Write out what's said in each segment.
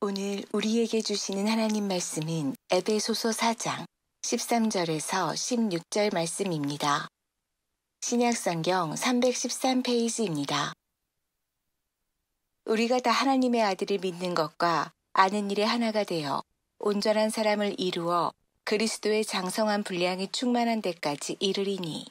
오늘 우리에게 주시는 하나님 말씀은 에베소서 4장 13절에서 16절 말씀입니다. 신약성경 313페이지입니다. 우리가 다 하나님의 아들을 믿는 것과 아는 일에 하나가 되어 온전한 사람을 이루어 그리스도의 장성한 분량이 충만한 데까지 이르리니,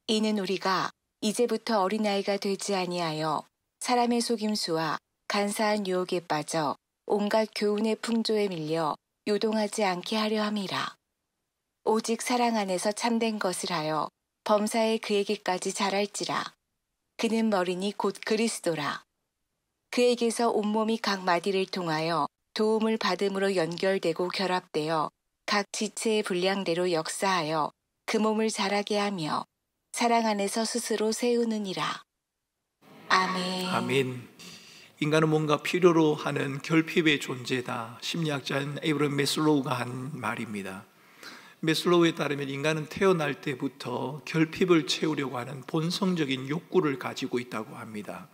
이는 우리가 이제부터 어린아이가 되지 아니하여 사람의 속임수와 간사한 유혹에 빠져 온갖 교훈의 풍조에 밀려 요동하지 않게 하려 함이라. 오직 사랑 안에서 참된 것을 하여 범사에 그에게까지 자랄지라. 그는 머리니 곧 그리스도라. 그에게서 온몸이 각 마디를 통하여 도움을 받음으로 연결되고 결합되어 각 지체의 분량대로 역사하여 그 몸을 자라게 하며 사랑 안에서 스스로 세우느니라. 아멘. 아멘. 인간은 뭔가 필요로 하는 결핍의 존재다. 심리학자인 에이브럼 매슬로우가 한 말입니다. 매슬로우에 따르면 인간은 태어날 때부터 결핍을 채우려고 하는 본성적인 욕구를 가지고 있다고 합니다.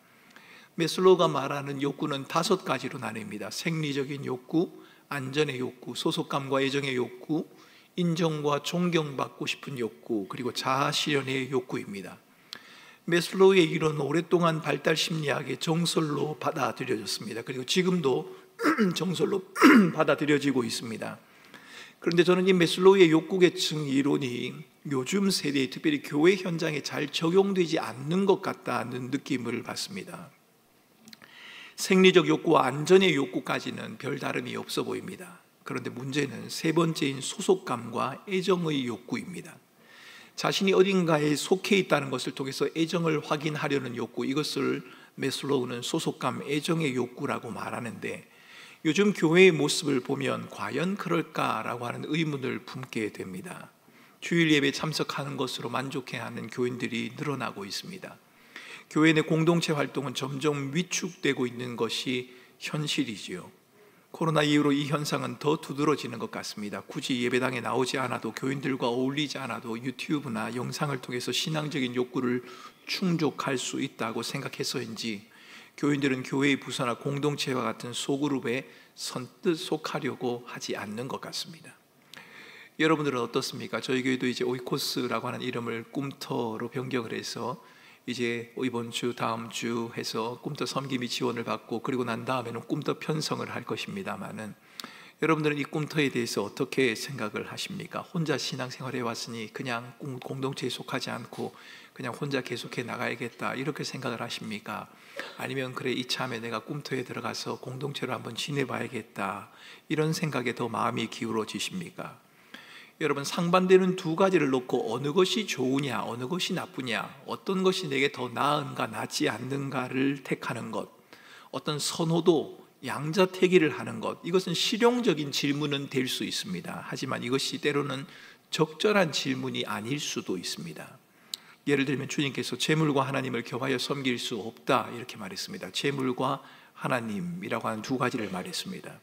매슬로우가 말하는 욕구는 5가지로 나뉩니다. 생리적인 욕구, 안전의 욕구, 소속감과 애정의 욕구, 인정과 존경받고 싶은 욕구, 그리고 자아 실현의 욕구입니다. 매슬로우의 이론은 오랫동안 발달 심리학의 정설로 받아들여졌습니다. 그리고 지금도 정설로 받아들여지고 있습니다. 그런데 저는 이 매슬로우의 욕구 계층 이론이 요즘 세대에, 특별히 교회 현장에 잘 적용되지 않는 것 같다는 느낌을 받습니다. 생리적 욕구와 안전의 욕구까지는 별 다름이 없어 보입니다. 그런데 문제는 3번째인 소속감과 애정의 욕구입니다. 자신이 어딘가에 속해 있다는 것을 통해서 애정을 확인하려는 욕구, 이것을 매슬로우는 소속감, 애정의 욕구라고 말하는데, 요즘 교회의 모습을 보면 과연 그럴까라고 하는 의문을 품게 됩니다. 주일 예배에 참석하는 것으로 만족해하는 교인들이 늘어나고 있습니다. 교회 내 공동체 활동은 점점 위축되고 있는 것이 현실이지요. 코로나 이후로 이 현상은 더 두드러지는 것 같습니다. 굳이 예배당에 나오지 않아도, 교인들과 어울리지 않아도 유튜브나 영상을 통해서 신앙적인 욕구를 충족할 수 있다고 생각해서인지 교인들은 교회의 부서나 공동체와 같은 소그룹에 선뜻 속하려고 하지 않는 것 같습니다. 여러분들은 어떻습니까? 저희 교회도 이제 오이코스라고 하는 이름을 꿈터로 변경을 해서 이제 이번 주, 다음 주 해서 꿈터 섬김이 지원을 받고, 그리고 난 다음에는 꿈터 편성을 할 것입니다만은, 여러분들은 이 꿈터에 대해서 어떻게 생각을 하십니까? 혼자 신앙생활 해왔으니 그냥 공동체에 속하지 않고 그냥 혼자 계속해 나가야겠다, 이렇게 생각을 하십니까? 아니면 그래, 이참에 내가 꿈터에 들어가서 공동체로 한번 지내봐야겠다, 이런 생각에 더 마음이 기울어지십니까? 여러분, 상반되는 2가지를 놓고 어느 것이 좋으냐, 어느 것이 나쁘냐, 어떤 것이 내게 더 나은가 낫지 않는가를 택하는 것, 어떤 선호도, 양자택일을 하는 것, 이것은 실용적인 질문은 될 수 있습니다. 하지만 이것이 때로는 적절한 질문이 아닐 수도 있습니다. 예를 들면 주님께서 재물과 하나님을 겹하여 섬길 수 없다, 이렇게 말했습니다. 재물과 하나님이라고 하는 2가지를 말했습니다.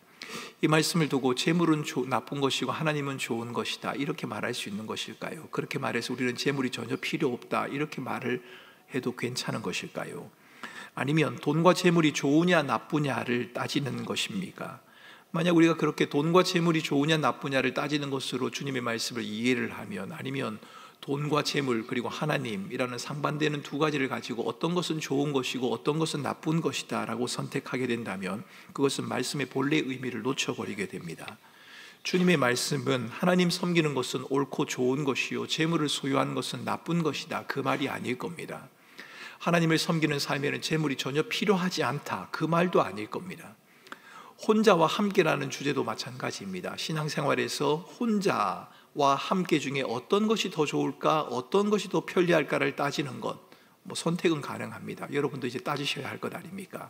이 말씀을 두고 재물은 나쁜 것이고 하나님은 좋은 것이다, 이렇게 말할 수 있는 것일까요? 그렇게 말해서 우리는 재물이 전혀 필요 없다, 이렇게 말을 해도 괜찮은 것일까요? 아니면 돈과 재물이 좋으냐 나쁘냐를 따지는 것입니까? 만약 우리가 그렇게 돈과 재물이 좋으냐 나쁘냐를 따지는 것으로 주님의 말씀을 이해를 하면, 아니면 돈과 재물 그리고 하나님이라는 상반되는 2가지를 가지고 어떤 것은 좋은 것이고 어떤 것은 나쁜 것이다 라고 선택하게 된다면, 그것은 말씀의 본래 의미를 놓쳐버리게 됩니다. 주님의 말씀은 하나님 섬기는 것은 옳고 좋은 것이요 재물을 소유하는 것은 나쁜 것이다, 그 말이 아닐 겁니다. 하나님을 섬기는 삶에는 재물이 전혀 필요하지 않다, 그 말도 아닐 겁니다. 혼자와 함께라는 주제도 마찬가지입니다. 신앙생활에서 혼자와 함께 중에 어떤 것이 더 좋을까, 어떤 것이 더 편리할까를 따지는 것, 선택은 가능합니다. 여러분도 이제 따지셔야 할 것 아닙니까?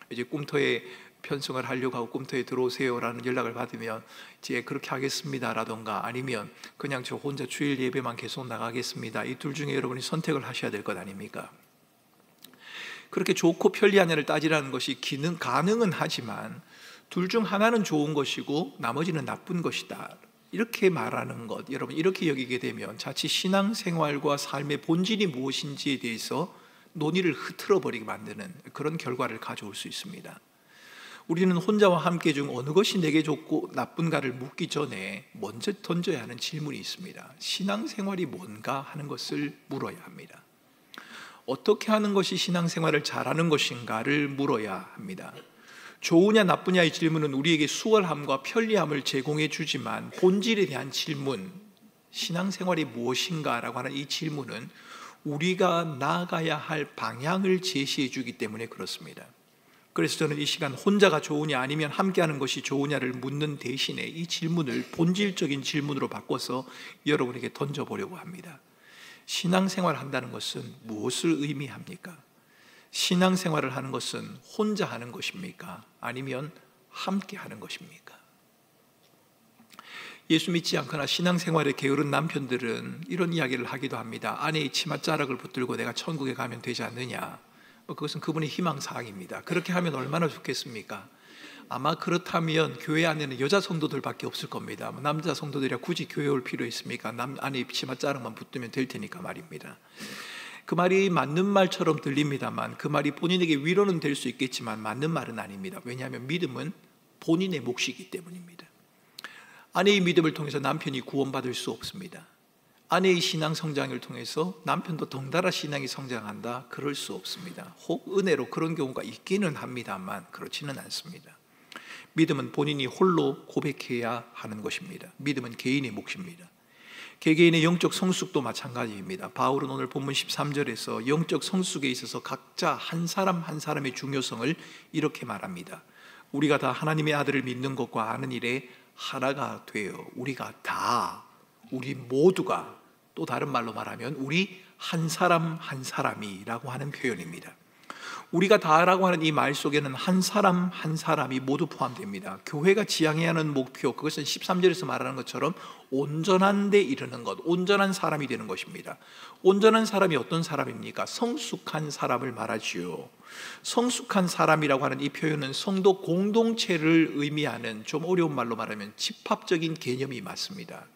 이제 꿈터에 편성을 하려고 하고 꿈터에 들어오세요라는 연락을 받으면 이제 그렇게 하겠습니다 라던가, 아니면 그냥 저 혼자 주일 예배만 계속 나가겠습니다, 이 둘 중에 여러분이 선택을 하셔야 될 것 아닙니까? 그렇게 좋고 편리하냐를 따지라는 것이 가능은 하지만 둘 중 하나는 좋은 것이고 나머지는 나쁜 것이다, 이렇게 말하는 것, 여러분 이렇게 여기게 되면 자칫 신앙생활과 삶의 본질이 무엇인지에 대해서 논의를 흐트러버리게 만드는 그런 결과를 가져올 수 있습니다. 우리는 혼자와 함께 중 어느 것이 내게 좋고 나쁜가를 묻기 전에 먼저 던져야 하는 질문이 있습니다. 신앙생활이 뭔가 하는 것을 물어야 합니다. 어떻게 하는 것이 신앙생활을 잘하는 것인가를 물어야 합니다. 좋으냐 나쁘냐의 질문은 우리에게 수월함과 편리함을 제공해 주지만 본질에 대한 질문, 신앙생활이 무엇인가라고 하는 이 질문은 우리가 나아가야 할 방향을 제시해 주기 때문에 그렇습니다. 그래서 저는 이 시간 혼자가 좋으냐 아니면 함께하는 것이 좋으냐를 묻는 대신에 이 질문을 본질적인 질문으로 바꿔서 여러분에게 던져보려고 합니다. 신앙생활을 한다는 것은 무엇을 의미합니까? 신앙생활을 하는 것은 혼자 하는 것입니까? 아니면 함께 하는 것입니까? 예수 믿지 않거나 신앙생활에 게으른 남편들은 이런 이야기를 하기도 합니다. 아내의 치맛자락을 붙들고 내가 천국에 가면 되지 않느냐. 그것은 그분의 희망사항입니다. 그렇게 하면 얼마나 좋겠습니까? 아마 그렇다면 교회 안에는 여자 성도들밖에 없을 겁니다. 남자 성도들이야 굳이 교회 올 필요 있습니까? 아내 치맛자락만 붙들면 될 테니까 말입니다. 그 말이 맞는 말처럼 들립니다만 그 말이 본인에게 위로는 될 수 있겠지만 맞는 말은 아닙니다. 왜냐하면 믿음은 본인의 몫이기 때문입니다. 아내의 믿음을 통해서 남편이 구원받을 수 없습니다. 아내의 신앙 성장을 통해서 남편도 덩달아 신앙이 성장한다? 그럴 수 없습니다. 혹 은혜로 그런 경우가 있기는 합니다만 그렇지는 않습니다. 믿음은 본인이 홀로 고백해야 하는 것입니다. 믿음은 개인의 몫입니다. 개개인의 영적 성숙도 마찬가지입니다. 바울은 오늘 본문 13절에서 영적 성숙에 있어서 각자 한 사람 한 사람의 중요성을 이렇게 말합니다. 우리가 다 하나님의 아들을 믿는 것과 아는 일에 하나가 되어 우리 모두가, 또 다른 말로 말하면 우리 한 사람 한 사람이라고 하는 표현입니다. 우리가 다라고 하는 이 말 속에는 한 사람 한 사람이 모두 포함됩니다. 교회가 지향해야 하는 목표, 그것은 13절에서 말하는 것처럼 온전한 데 이르는 것, 온전한 사람이 되는 것입니다. 온전한 사람이 어떤 사람입니까? 성숙한 사람을 말하지요. 성숙한 사람이라고 하는 이 표현은 성도 공동체를 의미하는, 좀 어려운 말로 말하면 집합적인 개념이 맞습니다.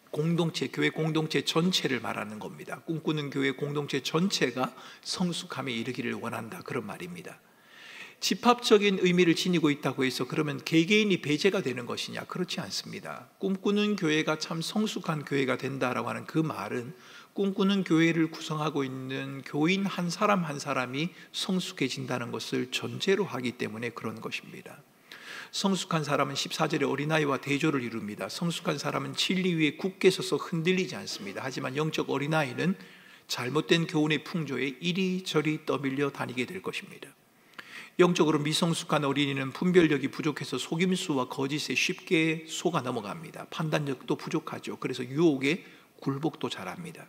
공동체, 교회 공동체 전체를 말하는 겁니다. 꿈꾸는 교회 공동체 전체가 성숙함에 이르기를 원한다, 그런 말입니다. 집합적인 의미를 지니고 있다고 해서 그러면 개개인이 배제가 되는 것이냐? 그렇지 않습니다. 꿈꾸는 교회가 참 성숙한 교회가 된다라고 하는 그 말은 꿈꾸는 교회를 구성하고 있는 교인 한 사람 한 사람이 성숙해진다는 것을 전제로 하기 때문에 그런 것입니다. 성숙한 사람은 14절에 어린아이와 대조를 이룹니다. 성숙한 사람은 진리 위에 굳게 서서 흔들리지 않습니다. 하지만 영적 어린아이는 잘못된 교훈의 풍조에 이리저리 떠밀려 다니게 될 것입니다. 영적으로 미성숙한 어린이는 분별력이 부족해서 속임수와 거짓에 쉽게 속아 넘어갑니다. 판단력도 부족하죠. 그래서 유혹에 굴복도 잘합니다.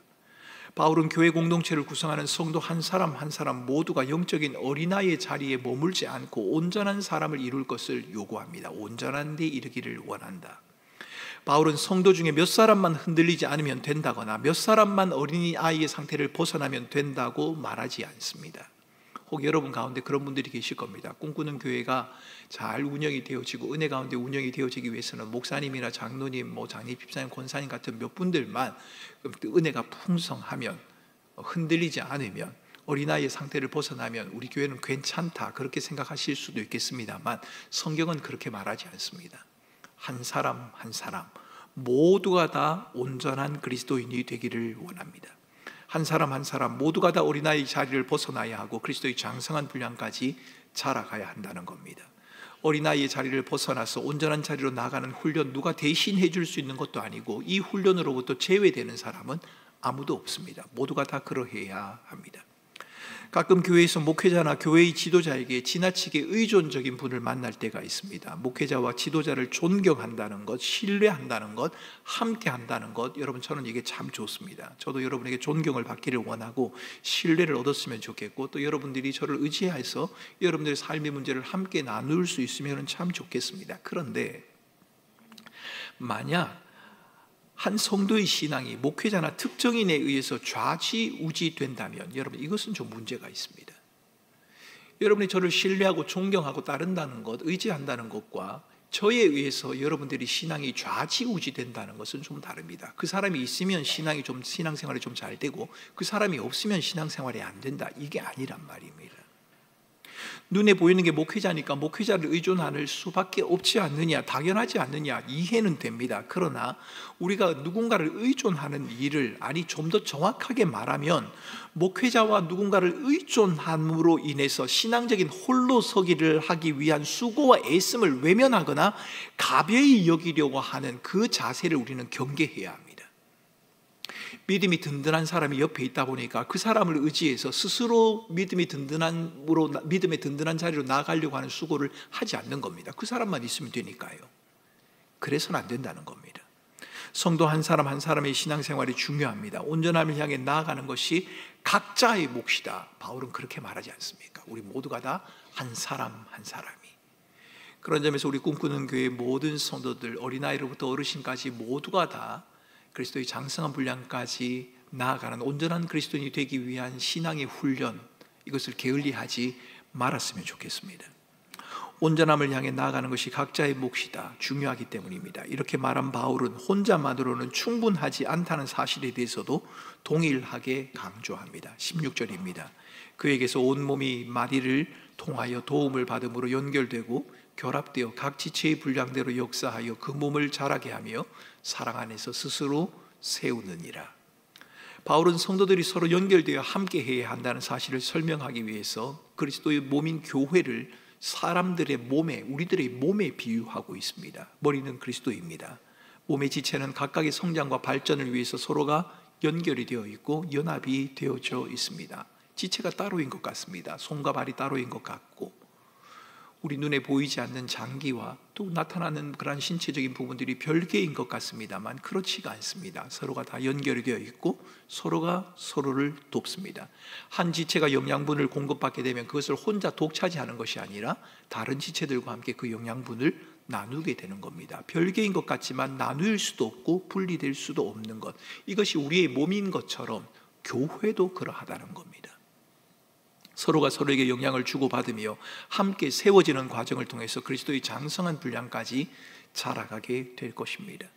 바울은 교회 공동체를 구성하는 성도 한 사람 한 사람 모두가 영적인 어린아이의 자리에 머물지 않고 온전한 사람을 이룰 것을 요구합니다. 온전한 데 이르기를 원한다. 바울은 성도 중에 몇 사람만 흔들리지 않으면 된다거나 몇 사람만 어린아이의 상태를 벗어나면 된다고 말하지 않습니다. 혹 여러분 가운데 그런 분들이 계실 겁니다. 꿈꾸는 교회가 잘 운영이 되어지고 은혜 가운데 운영이 되어지기 위해서는 목사님이나 장로님, 장님, 집사님, 권사님 같은 몇 분들만 은혜가 풍성하면, 흔들리지 않으면, 어린아이의 상태를 벗어나면 우리 교회는 괜찮다, 그렇게 생각하실 수도 있겠습니다만 성경은 그렇게 말하지 않습니다. 한 사람 한 사람 모두가 다 온전한 그리스도인이 되기를 원합니다. 한 사람 한 사람 모두가 다 어린아이 자리를 벗어나야 하고 그리스도의 장성한 분량까지 자라가야 한다는 겁니다. 어린아이의 자리를 벗어나서 온전한 자리로 나가는 훈련, 누가 대신해 줄 수 있는 것도 아니고 이 훈련으로부터 제외되는 사람은 아무도 없습니다. 모두가 다 그러해야 합니다. 가끔 교회에서 목회자나 교회의 지도자에게 지나치게 의존적인 분을 만날 때가 있습니다. 목회자와 지도자를 존경한다는 것, 신뢰한다는 것, 함께한다는 것, 여러분 저는 이게 참 좋습니다. 저도 여러분에게 존경을 받기를 원하고 신뢰를 얻었으면 좋겠고, 또 여러분들이 저를 의지해서 여러분들의 삶의 문제를 함께 나눌 수 있으면 참 좋겠습니다. 그런데 만약 한 성도의 신앙이 목회자나 특정인에 의해서 좌지우지 된다면 여러분 이것은 좀 문제가 있습니다. 여러분이 저를 신뢰하고 존경하고 따른다는 것, 의지한다는 것과 저에 의해서 여러분들이 신앙이 좌지우지 된다는 것은 좀 다릅니다. 그 사람이 있으면 신앙생활이 좀 잘 되고 그 사람이 없으면 신앙생활이 안 된다, 이게 아니란 말입니다. 눈에 보이는 게 목회자니까 목회자를 의존할 수밖에 없지 않느냐, 당연하지 않느냐, 이해는 됩니다. 그러나 우리가 누군가를 의존하는 일을, 아니 좀 더 정확하게 말하면 목회자와 누군가를 의존함으로 인해서 신앙적인 홀로서기를 하기 위한 수고와 애씀을 외면하거나 가벼이 여기려고 하는 그 자세를 우리는 경계해야 합니다. 믿음이 든든한 사람이 옆에 있다 보니까 그 사람을 의지해서 스스로 믿음의 든든한 자리로 나아가려고 하는 수고를 하지 않는 겁니다. 그 사람만 있으면 되니까요. 그래서는 안 된다는 겁니다. 성도 한 사람 한 사람의 신앙생활이 중요합니다. 온전함을 향해 나아가는 것이 각자의 몫이다. 바울은 그렇게 말하지 않습니까? 우리 모두가 다 한 사람 한 사람이. 그런 점에서 우리 꿈꾸는 교회의 모든 성도들, 어린아이로부터 어르신까지 모두가 다 그리스도의 장성한 분량까지 나아가는 온전한 그리스도인이 되기 위한 신앙의 훈련, 이것을 게을리하지 말았으면 좋겠습니다. 온전함을 향해 나아가는 것이 각자의 몫이다, 중요하기 때문입니다. 이렇게 말한 바울은 혼자만으로는 충분하지 않다는 사실에 대해서도 동일하게 강조합니다. 16절입니다. 그에게서 온몸이 마디를 통하여 도움을 받음으로 연결되고 결합되어 각 지체의 분량대로 역사하여 그 몸을 자라게 하며 사랑 안에서 스스로 세우느니라. 바울은 성도들이 서로 연결되어 함께해야 한다는 사실을 설명하기 위해서 그리스도의 몸인 교회를 사람들의 몸에, 우리들의 몸에 비유하고 있습니다. 머리는 그리스도입니다. 몸의 지체는 각각의 성장과 발전을 위해서 서로가 연결이 되어 있고 연합이 되어져 있습니다. 지체가 따로인 것 같습니다. 손과 발이 따로인 것 같고, 우리 눈에 보이지 않는 장기와 또 나타나는 그러한 신체적인 부분들이 별개인 것 같습니다만 그렇지가 않습니다. 서로가 다 연결이 되어 있고 서로가 서로를 돕습니다. 한 지체가 영양분을 공급받게 되면 그것을 혼자 독차지하는 것이 아니라 다른 지체들과 함께 그 영양분을 나누게 되는 겁니다. 별개인 것 같지만 나눌 수도 없고 분리될 수도 없는 것, 이것이 우리의 몸인 것처럼 교회도 그러하다는 겁니다. 서로가 서로에게 영향을 주고받으며 함께 세워지는 과정을 통해서 그리스도의 장성한 분량까지 자라가게 될 것입니다.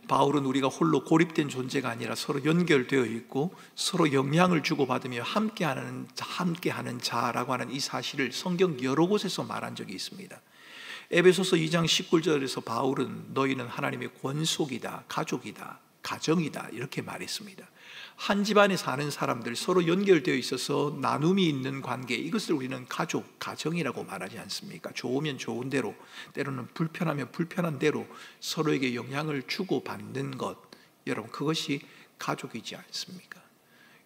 바울은 우리가 홀로 고립된 존재가 아니라 서로 연결되어 있고 서로 영향을 주고받으며 함께하는 자라고 하는 이 사실을 성경 여러 곳에서 말한 적이 있습니다. 에베소서 2장 19절에서 바울은 너희는 하나님의 권속이다, 가족이다, 가정이다 이렇게 말했습니다. 한 집안에 사는 사람들, 서로 연결되어 있어서 나눔이 있는 관계, 이것을 우리는 가족, 가정이라고 말하지 않습니까? 좋으면 좋은 대로, 때로는 불편하면 불편한 대로 서로에게 영향을 주고받는 것, 여러분 그것이 가족이지 않습니까?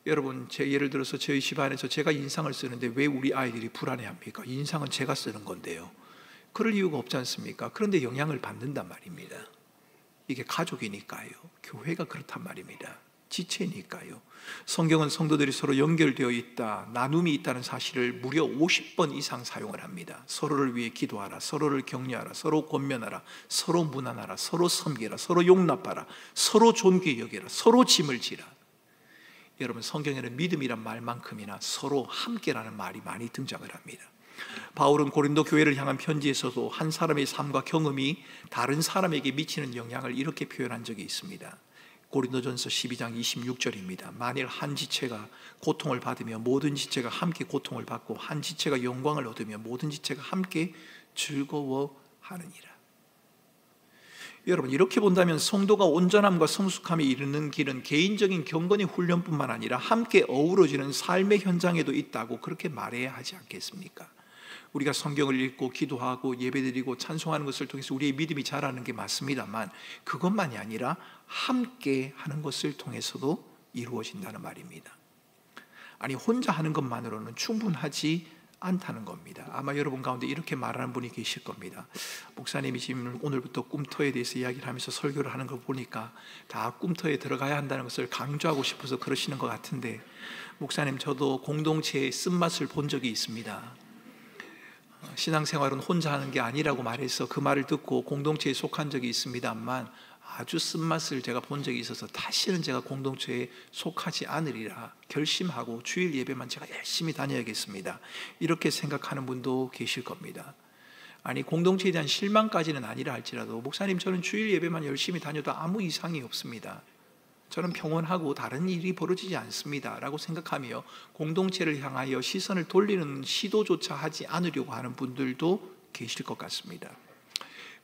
여러분, 예를 들어서 저희 집안에서 제가 인상을 쓰는데 왜 우리 아이들이 불안해합니까? 인상은 제가 쓰는 건데요. 그럴 이유가 없지 않습니까? 그런데 영향을 받는단 말입니다. 이게 가족이니까요. 교회가 그렇단 말입니다. 지체니까요. 성경은 성도들이 서로 연결되어 있다, 나눔이 있다는 사실을 무려 50번 이상 사용을 합니다. 서로를 위해 기도하라, 서로를 격려하라, 서로 권면하라, 서로 문안하라, 서로 섬기라, 서로 용납하라, 서로 존귀히 여기라, 서로 짐을 지라. 여러분, 성경에는 믿음이란 말만큼이나 서로 함께라는 말이 많이 등장을 합니다. 바울은 고린도 교회를 향한 편지에서도 한 사람의 삶과 경험이 다른 사람에게 미치는 영향을 이렇게 표현한 적이 있습니다. 고린도전서 12장 26절입니다. 만일 한 지체가 고통을 받으며 모든 지체가 함께 고통을 받고 한 지체가 영광을 얻으며 모든 지체가 함께 즐거워하느니라. 여러분, 이렇게 본다면 성도가 온전함과 성숙함에 이르는 길은 개인적인 경건의 훈련뿐만 아니라 함께 어우러지는 삶의 현장에도 있다고 그렇게 말해야 하지 않겠습니까? 우리가 성경을 읽고 기도하고 예배드리고 찬송하는 것을 통해서 우리의 믿음이 자라는 게 맞습니다만 그것만이 아니라 함께 하는 것을 통해서도 이루어진다는 말입니다. 아니, 혼자 하는 것만으로는 충분하지 않다는 겁니다. 아마 여러분 가운데 이렇게 말하는 분이 계실 겁니다. 목사님이 지금 오늘부터 꿈터에 대해서 이야기를 하면서 설교를 하는 걸 보니까 다 꿈터에 들어가야 한다는 것을 강조하고 싶어서 그러시는 것 같은데, 목사님, 저도 공동체의 쓴맛을 본 적이 있습니다. 신앙생활은 혼자 하는 게 아니라고 말해서 그 말을 듣고 공동체에 속한 적이 있습니다만 아주 쓴맛을 제가 본 적이 있어서 다시는 제가 공동체에 속하지 않으리라 결심하고 주일 예배만 제가 열심히 다녀야겠습니다, 이렇게 생각하는 분도 계실 겁니다. 아니, 공동체에 대한 실망까지는 아니라 할지라도 목사님, 저는 주일 예배만 열심히 다녀도 아무 이상이 없습니다. 저는 평온하고 다른 일이 벌어지지 않습니다 라고 생각하며 공동체를 향하여 시선을 돌리는 시도조차 하지 않으려고 하는 분들도 계실 것 같습니다.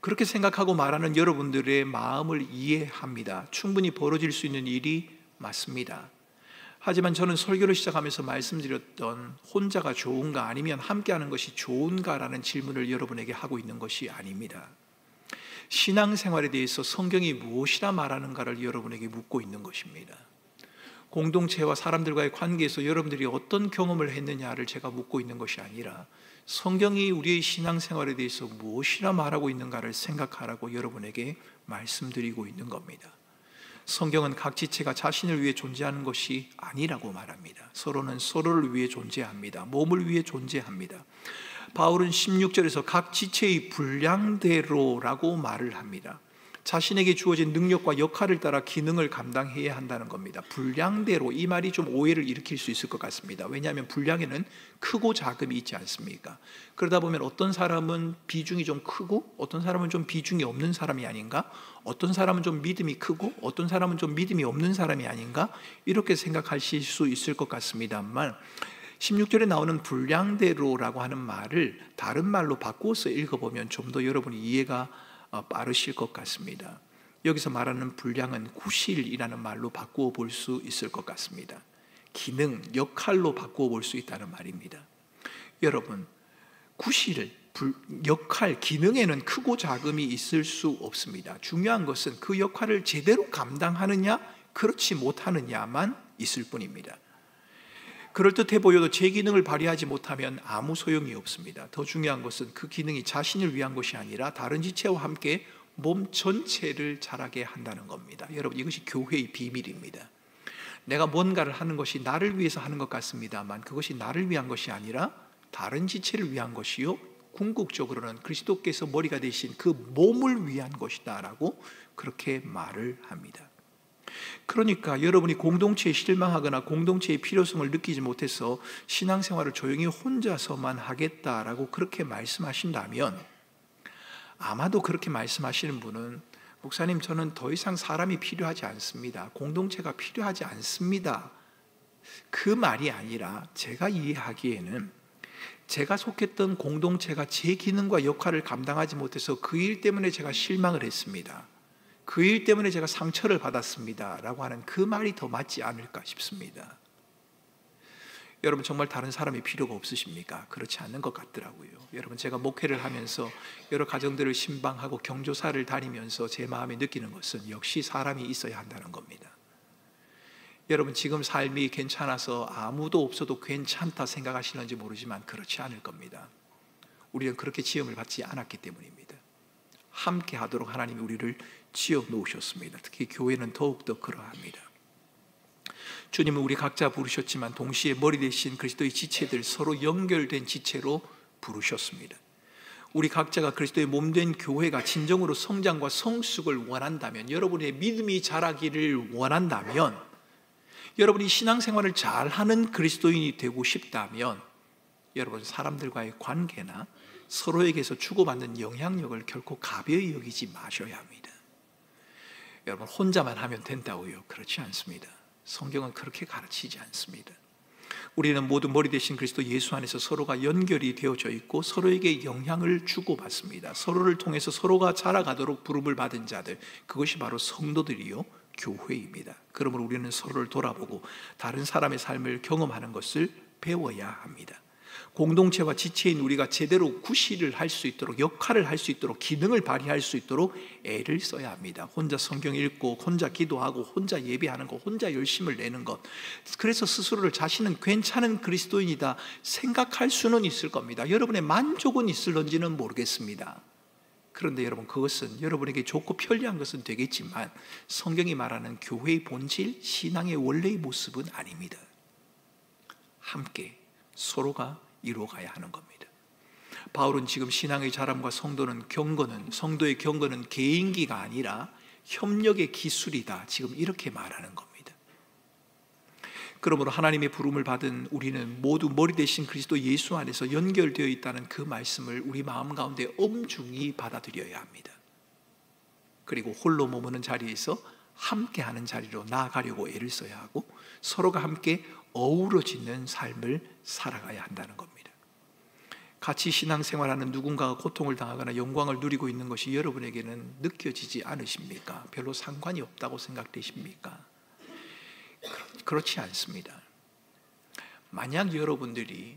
그렇게 생각하고 말하는 여러분들의 마음을 이해합니다. 충분히 벌어질 수 있는 일이 맞습니다. 하지만 저는 설교를 시작하면서 말씀드렸던 혼자가 좋은가 아니면 함께하는 것이 좋은가라는 질문을 여러분에게 하고 있는 것이 아닙니다. 신앙생활에 대해서 성경이 무엇이라 말하는가를 여러분에게 묻고 있는 것입니다. 공동체와 사람들과의 관계에서 여러분들이 어떤 경험을 했느냐를 제가 묻고 있는 것이 아니라 성경이 우리의 신앙생활에 대해서 무엇이라 말하고 있는가를 생각하라고 여러분에게 말씀드리고 있는 겁니다. 성경은 각 지체가 자신을 위해 존재하는 것이 아니라고 말합니다. 서로는 서로를 위해 존재합니다. 몸을 위해 존재합니다. 바울은 16절에서 각 지체의 분량대로라고 말을 합니다. 자신에게 주어진 능력과 역할을 따라 기능을 감당해야 한다는 겁니다. 분량대로, 이 말이 좀 오해를 일으킬 수 있을 것 같습니다. 왜냐하면 분량에는 크고 작음이 있지 않습니까? 그러다 보면 어떤 사람은 비중이 좀 크고 어떤 사람은 좀 비중이 없는 사람이 아닌가? 어떤 사람은 좀 믿음이 크고 어떤 사람은 좀 믿음이 없는 사람이 아닌가? 이렇게 생각하실 수 있을 것 같습니다만 16절에 나오는 분량대로라고 하는 말을 다른 말로 바꾸어서 읽어보면 좀 더 여러분이 이해가 빠르실 것 같습니다. 여기서 말하는 분량은 구실이라는 말로 바꾸어 볼 수 있을 것 같습니다. 기능, 역할로 바꾸어 볼 수 있다는 말입니다. 여러분, 구실, 역할, 기능에는 크고 작음이 있을 수 없습니다. 중요한 것은 그 역할을 제대로 감당하느냐, 그렇지 못하느냐만 있을 뿐입니다. 그럴듯해 보여도 제 기능을 발휘하지 못하면 아무 소용이 없습니다. 더 중요한 것은 그 기능이 자신을 위한 것이 아니라 다른 지체와 함께 몸 전체를 자라게 한다는 겁니다. 여러분, 이것이 교회의 비밀입니다. 내가 뭔가를 하는 것이 나를 위해서 하는 것 같습니다만 그것이 나를 위한 것이 아니라 다른 지체를 위한 것이요, 궁극적으로는 그리스도께서 머리가 되신 그 몸을 위한 것이다 라고 그렇게 말을 합니다. 그러니까 여러분이 공동체에 실망하거나 공동체의 필요성을 느끼지 못해서 신앙생활을 조용히 혼자서만 하겠다라고 그렇게 말씀하신다면, 아마도 그렇게 말씀하시는 분은 목사님, 저는 더 이상 사람이 필요하지 않습니다, 공동체가 필요하지 않습니다, 그 말이 아니라 제가 이해하기에는 제가 속했던 공동체가 제 기능과 역할을 감당하지 못해서 그 일 때문에 제가 실망을 했습니다, 그 일 때문에 제가 상처를 받았습니다 라고 하는 그 말이 더 맞지 않을까 싶습니다. 여러분, 정말 다른 사람이 필요가 없으십니까? 그렇지 않는 것 같더라고요. 여러분, 제가 목회를 하면서 여러 가정들을 신방하고 경조사를 다니면서 제 마음에 느끼는 것은 역시 사람이 있어야 한다는 겁니다. 여러분, 지금 삶이 괜찮아서 아무도 없어도 괜찮다 생각하시는지 모르지만 그렇지 않을 겁니다. 우리는 그렇게 지음을 받지 않았기 때문입니다. 함께 하도록 하나님이 우리를 지어 놓으셨습니다. 특히 교회는 더욱더 그러합니다. 주님은 우리 각자 부르셨지만 동시에 머리 대신 그리스도의 지체들, 서로 연결된 지체로 부르셨습니다. 우리 각자가 그리스도의 몸된 교회가 진정으로 성장과 성숙을 원한다면, 여러분의 믿음이 자라기를 원한다면, 여러분이 신앙생활을 잘하는 그리스도인이 되고 싶다면, 여러분, 사람들과의 관계나 서로에게서 주고받는 영향력을 결코 가벼이 여기지 마셔야 합니다. 여러분, 혼자만 하면 된다고요? 그렇지 않습니다. 성경은 그렇게 가르치지 않습니다. 우리는 모두 머리 대신 그리스도 예수 안에서 서로가 연결이 되어져 있고 서로에게 영향을 주고받습니다. 서로를 통해서 서로가 자라가도록 부름을 받은 자들, 그것이 바로 성도들이요, 교회입니다. 그러므로 우리는 서로를 돌아보고 다른 사람의 삶을 경험하는 것을 배워야 합니다. 공동체와 지체인 우리가 제대로 구실을 할 수 있도록, 역할을 할 수 있도록, 기능을 발휘할 수 있도록 애를 써야 합니다. 혼자 성경 읽고 혼자 기도하고 혼자 예배하는 것, 혼자 열심을 내는 것, 그래서 스스로를 자신은 괜찮은 그리스도인이다 생각할 수는 있을 겁니다. 여러분의 만족은 있을런지는 모르겠습니다. 그런데 여러분, 그것은 여러분에게 좋고 편리한 것은 되겠지만 성경이 말하는 교회의 본질, 신앙의 원래의 모습은 아닙니다. 함께 서로가 이루어가야 하는 겁니다. 바울은 지금 신앙의 자람과 성도의 경건은 개인기가 아니라 협력의 기술이다, 지금 이렇게 말하는 겁니다. 그러므로 하나님의 부름을 받은 우리는 모두 머리 대신 그리스도 예수 안에서 연결되어 있다는 그 말씀을 우리 마음 가운데 엄중히 받아들여야 합니다. 그리고 홀로 머무는 자리에서 함께하는 자리로 나아가려고 애를 써야 하고 서로가 함께 어우러지는 삶을 살아가야 한다는 겁니다. 같이 신앙생활하는 누군가가 고통을 당하거나 영광을 누리고 있는 것이 여러분에게는 느껴지지 않으십니까? 별로 상관이 없다고 생각되십니까? 그렇지 않습니다. 만약 여러분들이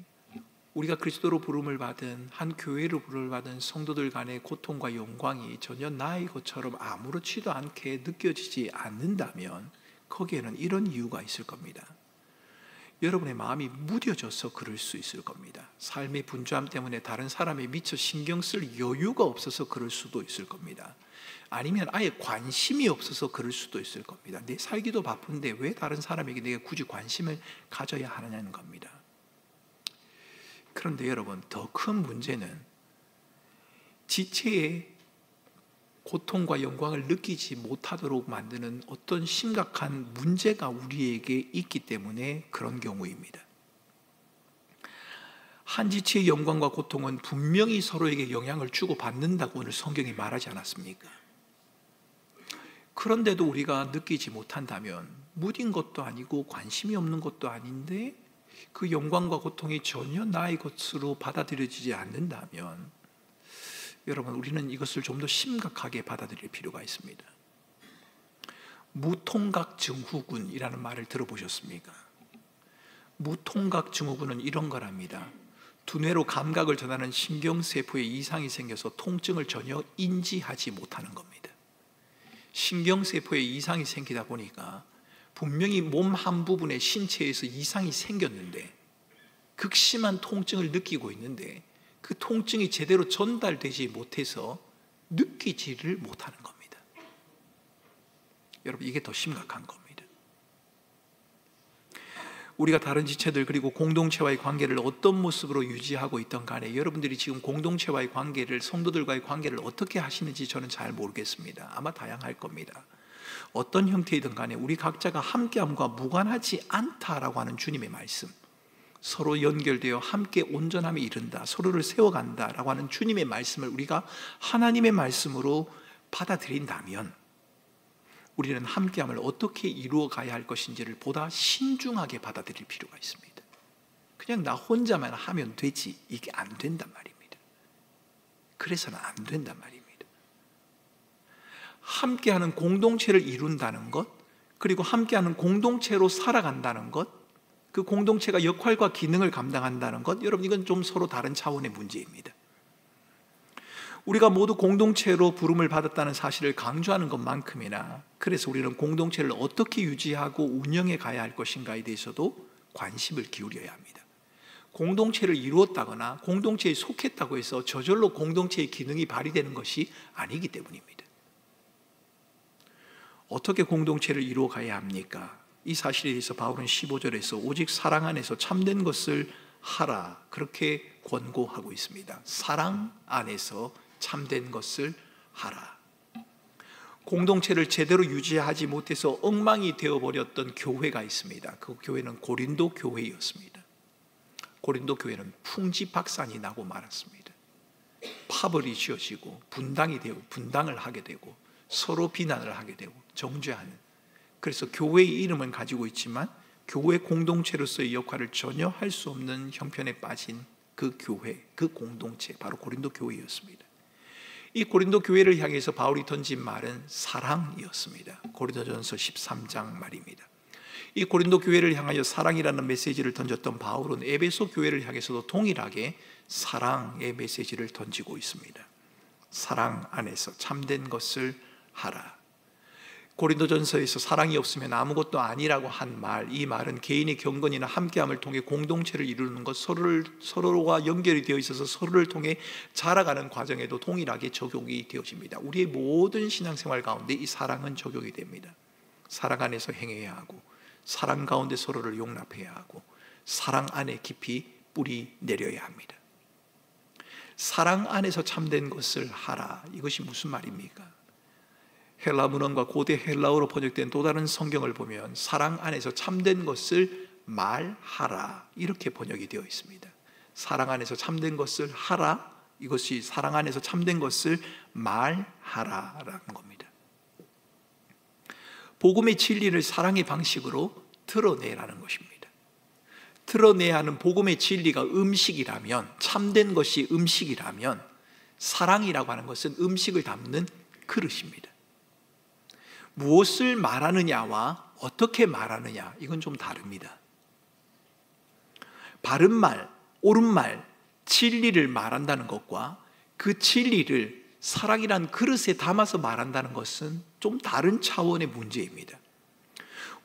우리가 그리스도로 부름을 받은 한 교회로 부름을 받은 성도들 간의 고통과 영광이 전혀 나의 것처럼 아무렇지도 않게 느껴지지 않는다면 거기에는 이런 이유가 있을 겁니다. 여러분의 마음이 무뎌져서 그럴 수 있을 겁니다. 삶의 분주함 때문에 다른 사람에 미처 신경 쓸 여유가 없어서 그럴 수도 있을 겁니다. 아니면 아예 관심이 없어서 그럴 수도 있을 겁니다. 내 살기도 바쁜데 왜 다른 사람에게 내가 굳이 관심을 가져야 하느냐는 겁니다. 그런데 여러분, 더 큰 문제는 지체의 고통과 영광을 느끼지 못하도록 만드는 어떤 심각한 문제가 우리에게 있기 때문에 그런 경우입니다. 한 지체의 영광과 고통은 분명히 서로에게 영향을 주고받는다고 오늘 성경이 말하지 않았습니까? 그런데도 우리가 느끼지 못한다면 무딘 것도 아니고 관심이 없는 것도 아닌데 그 영광과 고통이 전혀 나의 것으로 받아들여지지 않는다면 여러분, 우리는 이것을 좀 더 심각하게 받아들일 필요가 있습니다. 무통각 증후군이라는 말을 들어보셨습니까? 무통각 증후군은 이런 거랍니다. 두뇌로 감각을 전하는 신경세포에 이상이 생겨서 통증을 전혀 인지하지 못하는 겁니다. 신경세포에 이상이 생기다 보니까 분명히 몸 한 부분의 신체에서 이상이 생겼는데 극심한 통증을 느끼고 있는데 그 통증이 제대로 전달되지 못해서 느끼지를 못하는 겁니다. 여러분, 이게 더 심각한 겁니다. 우리가 다른 지체들 그리고 공동체와의 관계를 어떤 모습으로 유지하고 있던 간에 여러분들이 지금 공동체와의 관계를, 성도들과의 관계를 어떻게 하시는지 저는 잘 모르겠습니다. 아마 다양할 겁니다. 어떤 형태이든 간에 우리 각자가 함께함과 무관하지 않다라고 하는 주님의 말씀, 서로 연결되어 함께 온전함에 이른다, 서로를 세워간다라고 하는 주님의 말씀을 우리가 하나님의 말씀으로 받아들인다면 우리는 함께함을 어떻게 이루어가야 할 것인지를 보다 신중하게 받아들일 필요가 있습니다. 그냥 나 혼자만 하면 되지, 이게 안 된단 말입니다. 그래서는 안 된단 말입니다. 함께하는 공동체를 이룬다는 것, 그리고 함께하는 공동체로 살아간다는 것, 그 공동체가 역할과 기능을 감당한다는 것, 여러분, 이건 좀 서로 다른 차원의 문제입니다. 우리가 모두 공동체로 부름을 받았다는 사실을 강조하는 것만큼이나 그래서 우리는 공동체를 어떻게 유지하고 운영해 가야 할 것인가에 대해서도 관심을 기울여야 합니다. 공동체를 이루었다거나 공동체에 속했다고 해서 저절로 공동체의 기능이 발휘되는 것이 아니기 때문입니다. 어떻게 공동체를 이루어 가야 합니까? 이 사실에 대해서 바울은 15절에서 오직 사랑 안에서 참된 것을 하라, 그렇게 권고하고 있습니다. 사랑 안에서 참된 것을 하라. 공동체를 제대로 유지하지 못해서 엉망이 되어버렸던 교회가 있습니다. 그 교회는 고린도 교회였습니다. 고린도 교회는 풍지박산이 나고 말았습니다. 파벌이 지어지고 분당이 되고 분당을 하게 되고 서로 비난을 하게 되고 정죄하는, 그래서 교회의 이름은 가지고 있지만 교회 공동체로서의 역할을 전혀 할 수 없는 형편에 빠진 그 교회, 그 공동체, 바로 고린도 교회였습니다. 이 고린도 교회를 향해서 바울이 던진 말은 사랑이었습니다. 고린도전서 13장 말입니다. 이 고린도 교회를 향하여 사랑이라는 메시지를 던졌던 바울은 에베소 교회를 향해서도 동일하게 사랑의 메시지를 던지고 있습니다. 사랑 안에서 참된 것을 하라. 고린도전서에서 사랑이 없으면 아무것도 아니라고 한 말, 이 말은 개인의 경건이나 함께함을 통해 공동체를 이루는 것, 서로가 연결이 되어 있어서 서로를 통해 자라가는 과정에도 동일하게 적용이 되어집니다. 우리의 모든 신앙생활 가운데 이 사랑은 적용이 됩니다. 사랑 안에서 행해야 하고, 사랑 가운데 서로를 용납해야 하고, 사랑 안에 깊이 뿌리 내려야 합니다. 사랑 안에서 참된 것을 하라, 이것이 무슨 말입니까? 헬라 문헌과 고대 헬라어로 번역된 또 다른 성경을 보면 사랑 안에서 참된 것을 말하라, 이렇게 번역이 되어 있습니다. 사랑 안에서 참된 것을 하라, 이것이 사랑 안에서 참된 것을 말하라라는 겁니다. 복음의 진리를 사랑의 방식으로 드러내라는 것입니다. 드러내야 하는 복음의 진리가 음식이라면, 참된 것이 음식이라면, 사랑이라고 하는 것은 음식을 담는 그릇입니다. 무엇을 말하느냐와 어떻게 말하느냐, 이건 좀 다릅니다. 바른 말, 옳은 말, 진리를 말한다는 것과 그 진리를 사랑이란 그릇에 담아서 말한다는 것은 좀 다른 차원의 문제입니다.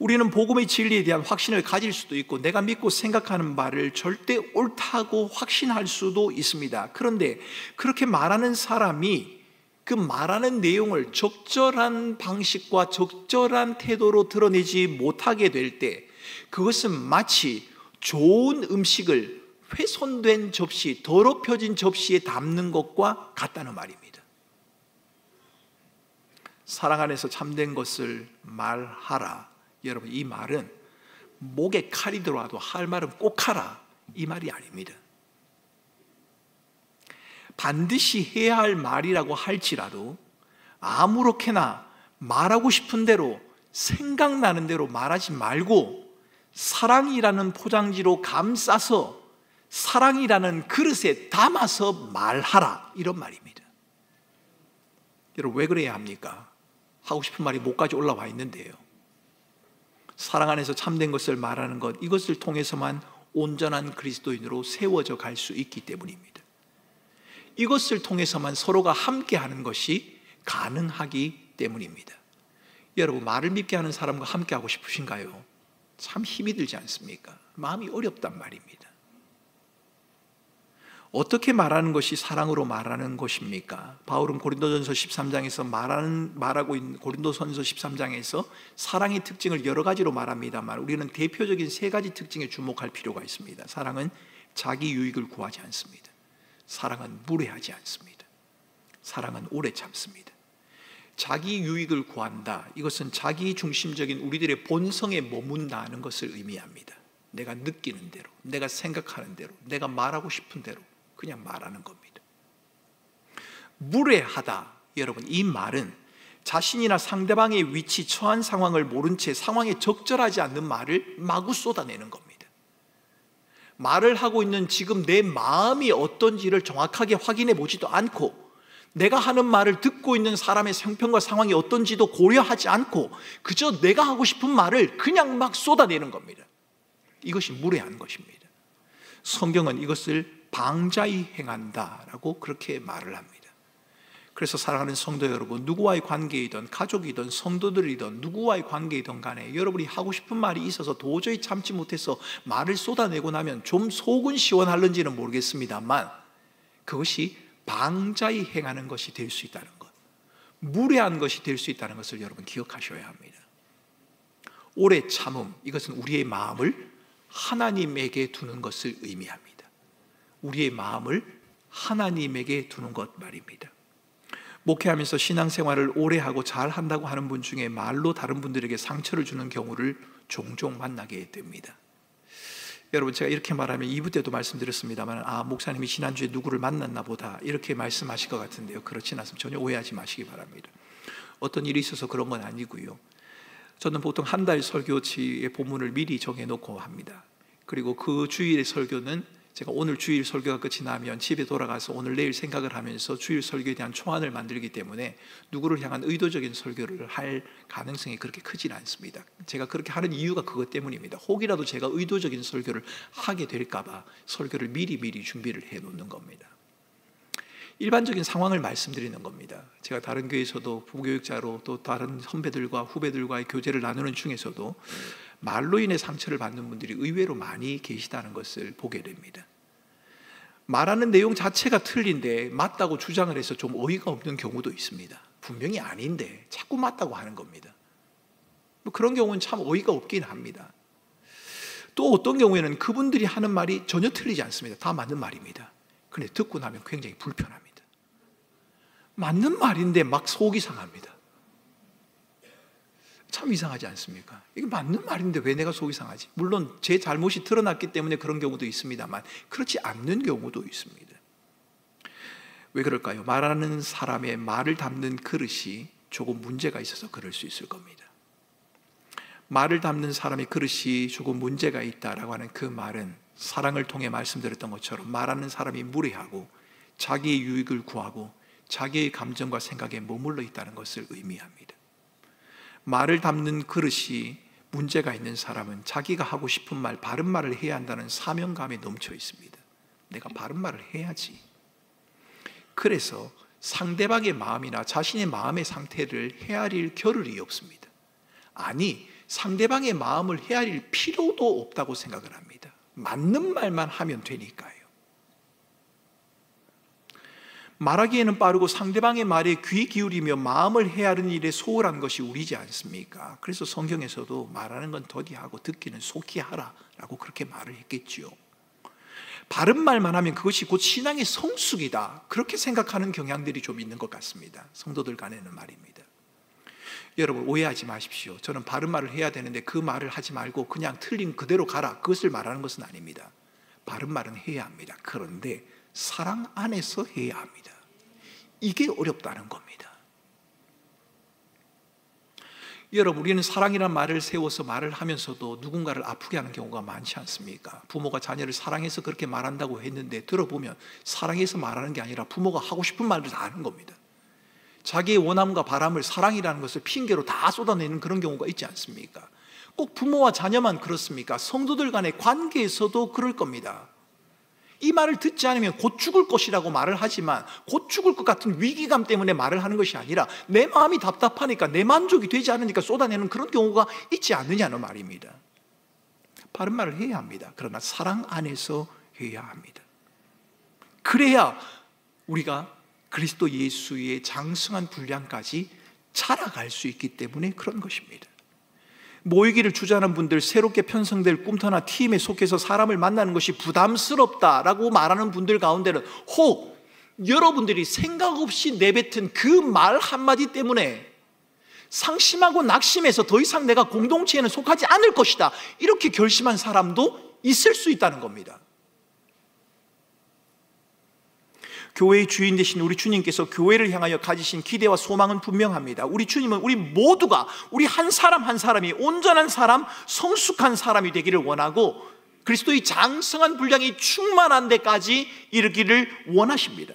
우리는 복음의 진리에 대한 확신을 가질 수도 있고 내가 믿고 생각하는 말을 절대 옳다고 확신할 수도 있습니다. 그런데 그렇게 말하는 사람이 그 말하는 내용을 적절한 방식과 적절한 태도로 드러내지 못하게 될 때 그것은 마치 좋은 음식을 훼손된 접시, 더럽혀진 접시에 담는 것과 같다는 말입니다. 사랑 안에서 참된 것을 말하라. 여러분, 이 말은 목에 칼이 들어와도 할 말은 꼭 하라, 이 말이 아닙니다. 반드시 해야 할 말이라고 할지라도 아무렇게나 말하고 싶은 대로, 생각나는 대로 말하지 말고 사랑이라는 포장지로 감싸서 사랑이라는 그릇에 담아서 말하라, 이런 말입니다. 여러분, 왜 그래야 합니까? 하고 싶은 말이 목까지 올라와 있는데요. 사랑 안에서 참된 것을 말하는 것, 이것을 통해서만 온전한 그리스도인으로 세워져 갈 수 있기 때문입니다. 이것을 통해서만 서로가 함께하는 것이 가능하기 때문입니다. 여러분, 말을 믿게 하는 사람과 함께하고 싶으신가요? 참 힘이 들지 않습니까? 마음이 어렵단 말입니다. 어떻게 말하는 것이 사랑으로 말하는 것입니까? 바울은 고린도전서 13장에서 말하고 있는 고린도전서 13장에서 사랑의 특징을 여러 가지로 말합니다만 우리는 대표적인 세 가지 특징에 주목할 필요가 있습니다. 사랑은 자기 유익을 구하지 않습니다. 사랑은 무례하지 않습니다. 사랑은 오래 참습니다. 자기 유익을 구한다, 이것은 자기 중심적인 우리들의 본성에 머문다는 것을 의미합니다. 내가 느끼는 대로, 내가 생각하는 대로, 내가 말하고 싶은 대로 그냥 말하는 겁니다. 무례하다, 여러분, 이 말은 자신이나 상대방의 위치, 처한 상황을 모른 채 상황에 적절하지 않는 말을 마구 쏟아내는 겁니다. 말을 하고 있는 지금 내 마음이 어떤지를 정확하게 확인해 보지도 않고 내가 하는 말을 듣고 있는 사람의 형편과 상황이 어떤지도 고려하지 않고 그저 내가 하고 싶은 말을 그냥 막 쏟아내는 겁니다. 이것이 무례한 것입니다. 성경은 이것을 방자히 행한다라고 그렇게 말을 합니다. 그래서 사랑하는 성도 여러분, 누구와의 관계이든 가족이든 성도들이든 누구와의 관계이든 간에 여러분이 하고 싶은 말이 있어서 도저히 참지 못해서 말을 쏟아내고 나면 좀 속은 시원할는지는 모르겠습니다만 그것이 방자히 행하는 것이 될 수 있다는 것, 무례한 것이 될 수 있다는 것을 여러분 기억하셔야 합니다. 오래 참음, 이것은 우리의 마음을 하나님에게 두는 것을 의미합니다. 우리의 마음을 하나님에게 두는 것 말입니다. 목회하면서 신앙생활을 오래 하고 잘 한다고 하는 분 중에 말로 다른 분들에게 상처를 주는 경우를 종종 만나게 됩니다. 여러분, 제가 이렇게 말하면 2부 때도 말씀드렸습니다만 목사님이 지난주에 누구를 만났나 보다 이렇게 말씀하실 것 같은데요, 그렇진 않습니다. 전혀 오해하지 마시기 바랍니다. 어떤 일이 있어서 그런 건 아니고요. 저는 보통 한 달 설교치의 본문을 미리 정해놓고 합니다. 그리고 그 주일의 설교는 제가 오늘 주일 설교가 끝이 나면 집에 돌아가서 오늘 내일 생각을 하면서 주일 설교에 대한 초안을 만들기 때문에 누구를 향한 의도적인 설교를 할 가능성이 그렇게 크진 않습니다. 제가 그렇게 하는 이유가 그것 때문입니다. 혹이라도 제가 의도적인 설교를 하게 될까 봐 설교를 미리 준비를 해놓는 겁니다. 일반적인 상황을 말씀드리는 겁니다. 제가 다른 교회에서도 부교육자로 또 다른 선배들과 후배들과의 교제를 나누는 중에서도 말로 인해 상처를 받는 분들이 의외로 많이 계시다는 것을 보게 됩니다. 말하는 내용 자체가 틀린데 맞다고 주장을 해서 좀 어이가 없는 경우도 있습니다. 분명히 아닌데 자꾸 맞다고 하는 겁니다. 그런 경우는 참 어이가 없긴 합니다. 또 어떤 경우에는 그분들이 하는 말이 전혀 틀리지 않습니다. 다 맞는 말입니다. 그런데 듣고 나면 굉장히 불편합니다. 맞는 말인데 막 속이 상합니다. 참 이상하지 않습니까? 이게 맞는 말인데 왜 내가 속이 상하지? 물론 제 잘못이 드러났기 때문에 그런 경우도 있습니다만 그렇지 않는 경우도 있습니다. 왜 그럴까요? 말하는 사람의 말을 담는 그릇이 조금 문제가 있어서 그럴 수 있을 겁니다. 말을 담는 사람의 그릇이 조금 문제가 있다라고 하는 그 말은 사랑을 통해 말씀드렸던 것처럼 말하는 사람이 무례하고 자기의 유익을 구하고 자기의 감정과 생각에 머물러 있다는 것을 의미합니다. 말을 담는 그릇이 문제가 있는 사람은 자기가 하고 싶은 말, 바른 말을 해야 한다는 사명감에 넘쳐 있습니다. 내가 바른 말을 해야지. 그래서 상대방의 마음이나 자신의 마음의 상태를 헤아릴 겨를이 없습니다. 아니, 상대방의 마음을 헤아릴 필요도 없다고 생각을 합니다. 맞는 말만 하면 되니까요. 말하기에는 빠르고 상대방의 말에 귀 기울이며 마음을 헤아리는 일에 소홀한 것이 우리지 않습니까? 그래서 성경에서도 말하는 건 더디하고 듣기는 속히 하라라고 그렇게 말을 했겠지요. 바른 말만 하면 그것이 곧 신앙의 성숙이다, 그렇게 생각하는 경향들이 좀 있는 것 같습니다. 성도들 간에는 말입니다. 여러분, 오해하지 마십시오. 저는 바른 말을 해야 되는데 그 말을 하지 말고 그냥 틀린 그대로 가라, 그것을 말하는 것은 아닙니다. 바른 말은 해야 합니다. 그런데 사랑 안에서 해야 합니다. 이게 어렵다는 겁니다. 여러분, 우리는 사랑이란 말을 세워서 말을 하면서도 누군가를 아프게 하는 경우가 많지 않습니까? 부모가 자녀를 사랑해서 그렇게 말한다고 했는데 들어보면 사랑해서 말하는 게 아니라 부모가 하고 싶은 말을 다 하는 겁니다. 자기의 원함과 바람을 사랑이라는 것을 핑계로 다 쏟아내는 그런 경우가 있지 않습니까? 꼭 부모와 자녀만 그렇습니까? 성도들 간의 관계에서도 그럴 겁니다. 이 말을 듣지 않으면 곧 죽을 것이라고 말을 하지만 곧 죽을 것 같은 위기감 때문에 말을 하는 것이 아니라 내 마음이 답답하니까, 내 만족이 되지 않으니까 쏟아내는 그런 경우가 있지 않느냐는 말입니다. 바른 말을 해야 합니다. 그러나 사랑 안에서 해야 합니다. 그래야 우리가 그리스도 예수의 장성한 분량까지 자라갈 수 있기 때문에 그런 것입니다. 모이기를 주저하는 분들, 새롭게 편성될 꿈터나 팀에 속해서 사람을 만나는 것이 부담스럽다라고 말하는 분들 가운데는 혹 여러분들이 생각 없이 내뱉은 그 말 한마디 때문에 상심하고 낙심해서 더 이상 내가 공동체에는 속하지 않을 것이다, 이렇게 결심한 사람도 있을 수 있다는 겁니다. 교회의 주인 되신 우리 주님께서 교회를 향하여 가지신 기대와 소망은 분명합니다. 우리 주님은 우리 모두가, 우리 한 사람 한 사람이 온전한 사람, 성숙한 사람이 되기를 원하고 그리스도의 장성한 분량이 충만한 데까지 이르기를 원하십니다.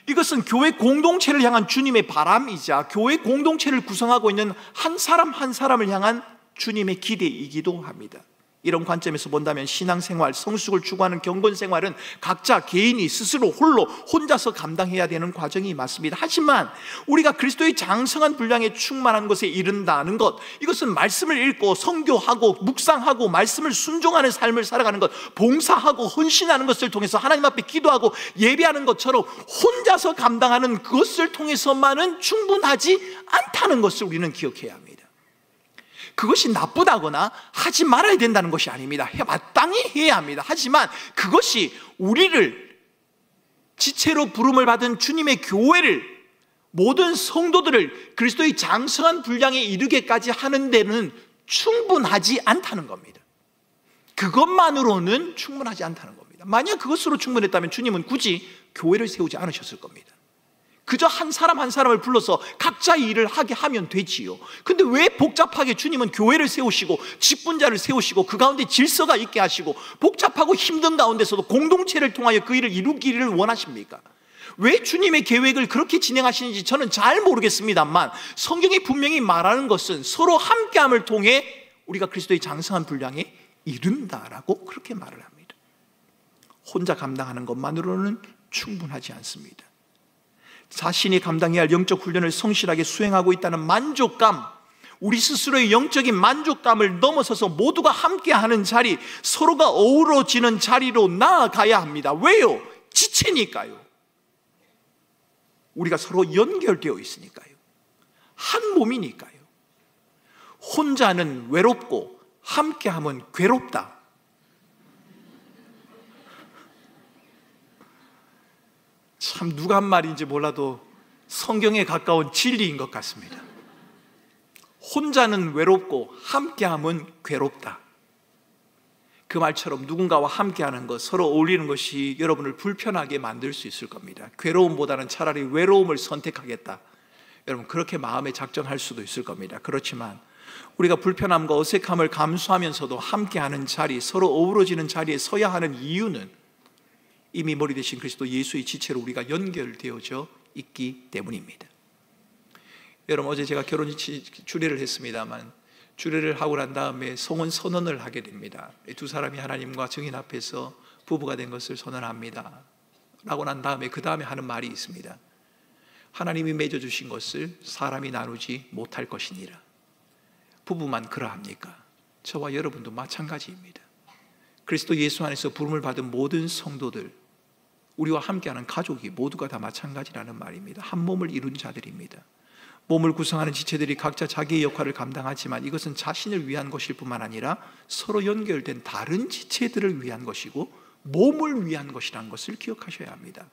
이것은 교회 공동체를 향한 주님의 바람이자 교회 공동체를 구성하고 있는 한 사람 한 사람을 향한 주님의 기대이기도 합니다. 이런 관점에서 본다면 신앙생활, 성숙을 추구하는 경건생활은 각자 개인이 스스로 홀로 혼자서 감당해야 되는 과정이 맞습니다. 하지만 우리가 그리스도의 장성한 분량에 충만한 것에 이른다는 것, 이것은 말씀을 읽고 선교하고 묵상하고 말씀을 순종하는 삶을 살아가는 것, 봉사하고 헌신하는 것을 통해서 하나님 앞에 기도하고 예배하는 것처럼 혼자서 감당하는 그것을 통해서만은 충분하지 않다는 것을 우리는 기억해야 합니다. 그것이 나쁘다거나 하지 말아야 된다는 것이 아닙니다. 마땅히 해야 합니다. 하지만 그것이 우리를, 지체로 부름을 받은 주님의 교회를, 모든 성도들을 그리스도의 장성한 분량에 이르게까지 하는 데는 충분하지 않다는 겁니다. 그것만으로는 충분하지 않다는 겁니다. 만약 그것으로 충분했다면 주님은 굳이 교회를 세우지 않으셨을 겁니다. 그저 한 사람 한 사람을 불러서 각자의 일을 하게 하면 되지요. 근데 왜 복잡하게 주님은 교회를 세우시고 직분자를 세우시고 그 가운데 질서가 있게 하시고 복잡하고 힘든 가운데서도 공동체를 통하여 그 일을 이루기를 원하십니까? 왜 주님의 계획을 그렇게 진행하시는지 저는 잘 모르겠습니다만 성경이 분명히 말하는 것은 서로 함께함을 통해 우리가 그리스도의 장성한 분량에 이른다라고 그렇게 말을 합니다. 혼자 감당하는 것만으로는 충분하지 않습니다. 자신이 감당해야 할 영적 훈련을 성실하게 수행하고 있다는 만족감, 우리 스스로의 영적인 만족감을 넘어서서 모두가 함께하는 자리, 서로가 어우러지는 자리로 나아가야 합니다. 왜요? 지체니까요. 우리가 서로 연결되어 있으니까요. 한 몸이니까요. 혼자는 외롭고 함께하면 괴롭다. 참 누가 한 말인지 몰라도 성경에 가까운 진리인 것 같습니다. 혼자는 외롭고 함께하면 괴롭다. 그 말처럼 누군가와 함께하는 것, 서로 어울리는 것이 여러분을 불편하게 만들 수 있을 겁니다. 괴로움보다는 차라리 외로움을 선택하겠다, 여러분 그렇게 마음에 작정할 수도 있을 겁니다. 그렇지만 우리가 불편함과 어색함을 감수하면서도 함께하는 자리, 서로 어우러지는 자리에 서야 하는 이유는 이미 머리 되신 그리스도 예수의 지체로 우리가 연결되어져 있기 때문입니다. 여러분, 어제 제가 결혼 주례를 했습니다만, 주례를 하고 난 다음에 성혼 선언을 하게 됩니다. 두 사람이 하나님과 증인 앞에서 부부가 된 것을 선언합니다 라고 난 다음에 그 다음에 하는 말이 있습니다. 하나님이 맺어주신 것을 사람이 나누지 못할 것이니라. 부부만 그러합니까? 저와 여러분도 마찬가지입니다. 그리스도 예수 안에서 부름을 받은 모든 성도들, 우리와 함께하는 가족이 모두가 다 마찬가지라는 말입니다. 한 몸을 이룬 자들입니다. 몸을 구성하는 지체들이 각자 자기의 역할을 감당하지만 이것은 자신을 위한 것일 뿐만 아니라 서로 연결된 다른 지체들을 위한 것이고 몸을 위한 것이라는 것을 기억하셔야 합니다.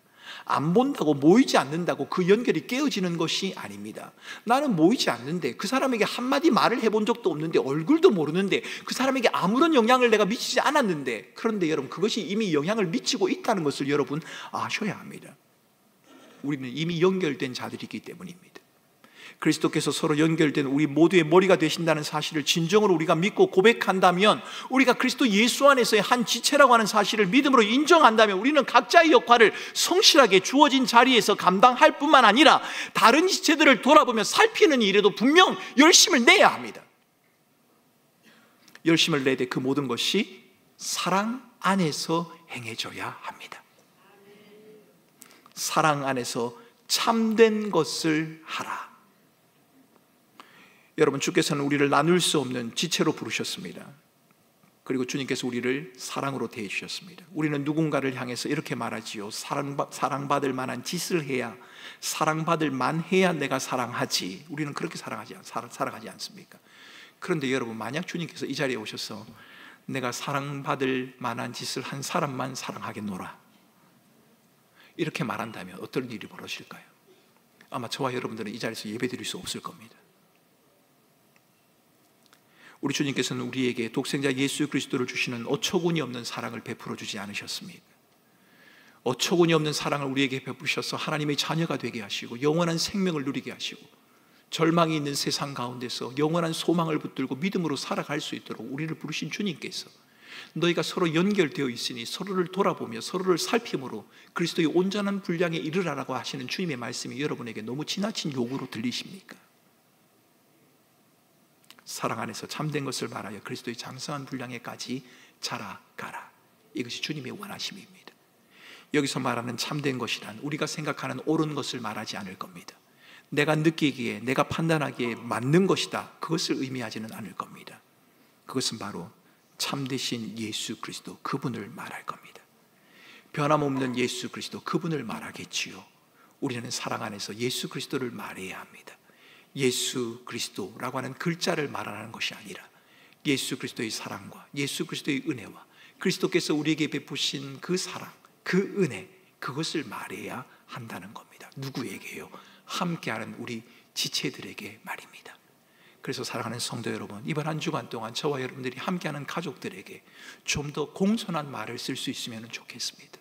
안 본다고, 모이지 않는다고 그 연결이 깨어지는 것이 아닙니다. 나는 모이지 않는데, 그 사람에게 한마디 말을 해본 적도 없는데, 얼굴도 모르는데, 그 사람에게 아무런 영향을 내가 미치지 않았는데, 그런데 여러분, 그것이 이미 영향을 미치고 있다는 것을 여러분 아셔야 합니다. 우리는 이미 연결된 자들이기 때문입니다. 그리스도께서 서로 연결된 우리 모두의 머리가 되신다는 사실을 진정으로 우리가 믿고 고백한다면, 우리가 그리스도 예수 안에서의 한 지체라고 하는 사실을 믿음으로 인정한다면, 우리는 각자의 역할을 성실하게 주어진 자리에서 감당할 뿐만 아니라 다른 지체들을 돌아보며 살피는 일에도 분명 열심을 내야 합니다. 열심을 내되 그 모든 것이 사랑 안에서 행해져야 합니다. 사랑 안에서 참된 것을 하라. 여러분, 주께서는 우리를 나눌 수 없는 지체로 부르셨습니다. 그리고 주님께서 우리를 사랑으로 대해 주셨습니다. 우리는 누군가를 향해서 이렇게 말하지요. 사랑받을 만한 짓을 해야, 사랑받을 만해야 내가 사랑하지. 우리는 그렇게 살아가지 않습니까? 그런데 여러분, 만약 주님께서 이 자리에 오셔서 내가 사랑받을 만한 짓을 한 사람만 사랑하겠노라, 이렇게 말한다면 어떤 일이 벌어질까요? 아마 저와 여러분들은 이 자리에서 예배드릴 수 없을 겁니다. 우리 주님께서는 우리에게 독생자 예수 그리스도를 주시는 어처구니 없는 사랑을 베풀어 주지 않으셨습니까? 어처구니 없는 사랑을 우리에게 베푸셔서 하나님의 자녀가 되게 하시고 영원한 생명을 누리게 하시고 절망이 있는 세상 가운데서 영원한 소망을 붙들고 믿음으로 살아갈 수 있도록 우리를 부르신 주님께서, 너희가 서로 연결되어 있으니 서로를 돌아보며 서로를 살핌으로 그리스도의 온전한 분량에 이르라라고 하시는 주님의 말씀이 여러분에게 너무 지나친 요구로 들리십니까? 사랑 안에서 참된 것을 말하여 그리스도의 장성한 분량에까지 자라가라. 이것이 주님의 원하심입니다. 여기서 말하는 참된 것이란 우리가 생각하는 옳은 것을 말하지 않을 겁니다. 내가 느끼기에, 내가 판단하기에 맞는 것이다, 그것을 의미하지는 않을 겁니다. 그것은 바로 참되신 예수 그리스도, 그분을 말할 겁니다. 변함없는 예수 그리스도, 그분을 말하겠지요. 우리는 사랑 안에서 예수 그리스도를 말해야 합니다. 예수 그리스도라고 하는 글자를 말하는 것이 아니라 예수 그리스도의 사랑과 예수 그리스도의 은혜와 그리스도께서 우리에게 베푸신 그 사랑, 그 은혜, 그것을 말해야 한다는 겁니다. 누구에게요? 함께하는 우리 지체들에게 말입니다. 그래서 사랑하는 성도 여러분, 이번 한 주간 동안 저와 여러분들이 함께하는 가족들에게 좀 더 공손한 말을 쓸 수 있으면 좋겠습니다.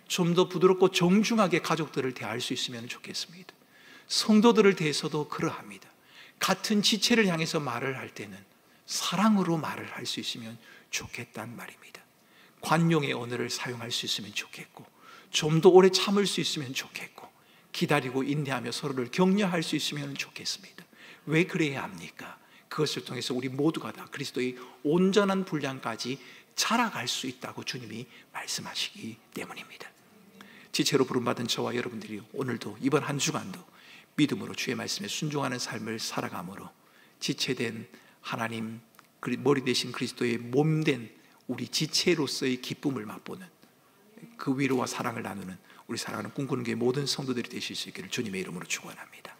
좀 더 부드럽고 정중하게 가족들을 대할 수 있으면 좋겠습니다. 성도들을 대해서도 그러합니다. 같은 지체를 향해서 말을 할 때는 사랑으로 말을 할 수 있으면 좋겠단 말입니다. 관용의 언어를 사용할 수 있으면 좋겠고, 좀 더 오래 참을 수 있으면 좋겠고, 기다리고 인내하며 서로를 격려할 수 있으면 좋겠습니다. 왜 그래야 합니까? 그것을 통해서 우리 모두가 다 그리스도의 온전한 분량까지 자라갈 수 있다고 주님이 말씀하시기 때문입니다. 지체로 부름받은 저와 여러분들이 오늘도, 이번 한 주간도 믿음으로 주의 말씀에 순종하는 삶을 살아감으로 지체된 하나님, 머리 되신 그리스도의 몸된 우리 지체로서의 기쁨을 맛보는, 그 위로와 사랑을 나누는 우리 사랑하는 꿈꾸는 교회 모든 성도들이 되실 수 있기를 주님의 이름으로 축원합니다.